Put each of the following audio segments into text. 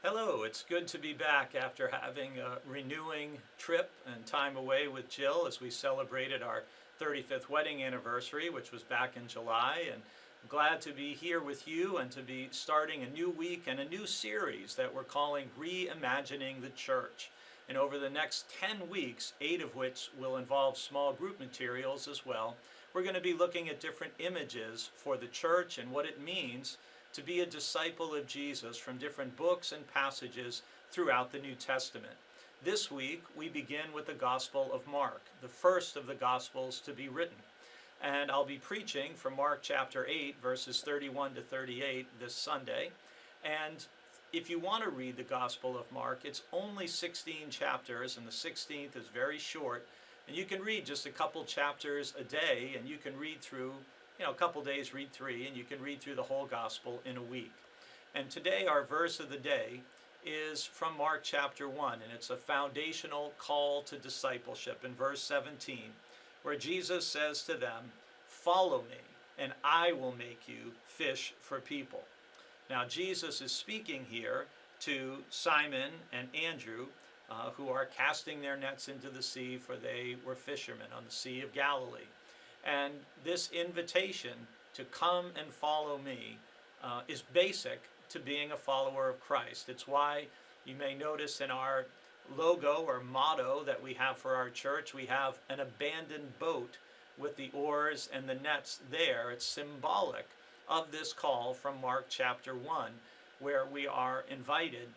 Hello, it's good to be back after having a renewing trip and time away with Jill as we celebrated our 35th wedding anniversary, which was back in July. And I'm glad to be here with you and to be starting a new week and a new series that we're calling Reimagining the Church. And over the next 10 weeks, 8 of which will involve small group materials as well, we're going to be looking at different images for the church and what it means to be a disciple of Jesus from different books and passages throughout the New Testament. This week, we begin with the Gospel of Mark, the first of the Gospels to be written. And I'll be preaching from Mark chapter 8, verses 31 to 38 this Sunday. And if you want to read the Gospel of Mark, it's only 16 chapters, and the 16th is very short. And you can read just a couple chapters a day, and you can read through a couple days, read 3, and you can read through the whole gospel in a week. And today our verse of the day is from Mark chapter 1, and it's a foundational call to discipleship in verse 17, where Jesus says to them, "Follow me, and I will make you fish for people." Now Jesus is speaking here to Simon and Andrew, who are casting their nets into the sea, for they were fishermen on the Sea of Galilee. And this invitation to come and follow me is basic to being a follower of Christ. It's why you may notice in our logo or motto that we have for our church, we have an abandoned boat with the oars and the nets there. It's symbolic of this call from Mark chapter 1, where we are invited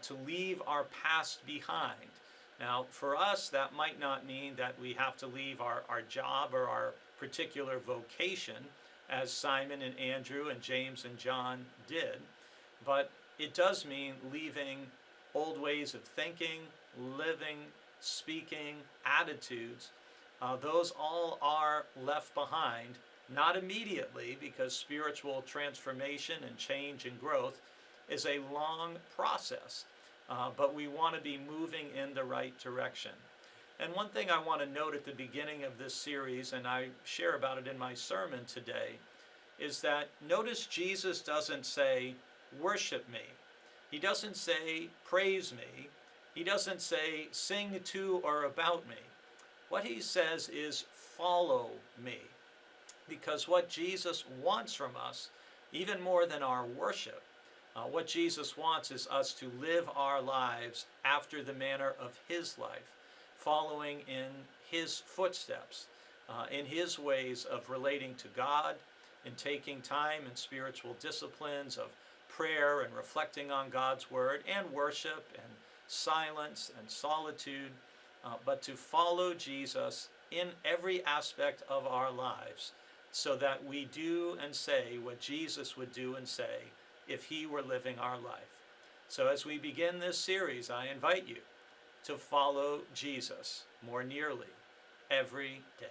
to leave our past behind. Now, for us, that might not mean that we have to leave our job or our particular vocation, as Simon and Andrew and James and John did, but it does mean leaving old ways of thinking, living, speaking, attitudes. Those all are left behind, not immediately, because spiritual transformation and change and growth is a long process. But we want to be moving in the right direction. And one thing I want to note at the beginning of this series, and I share about it in my sermon today, is that notice Jesus doesn't say, "Worship me." He doesn't say, "Praise me." He doesn't say, "Sing to or about me." What he says is, "Follow me." Because what Jesus wants from us, even more than our worship, what Jesus wants is us to live our lives after the manner of his life, following in his footsteps, in his ways of relating to God, and taking time in spiritual disciplines of prayer and reflecting on God's word, and worship and silence and solitude, but to follow Jesus in every aspect of our lives so that we do and say what Jesus would do and say if he were living our life. So as we begin this series, I invite you to follow Jesus more nearly every day.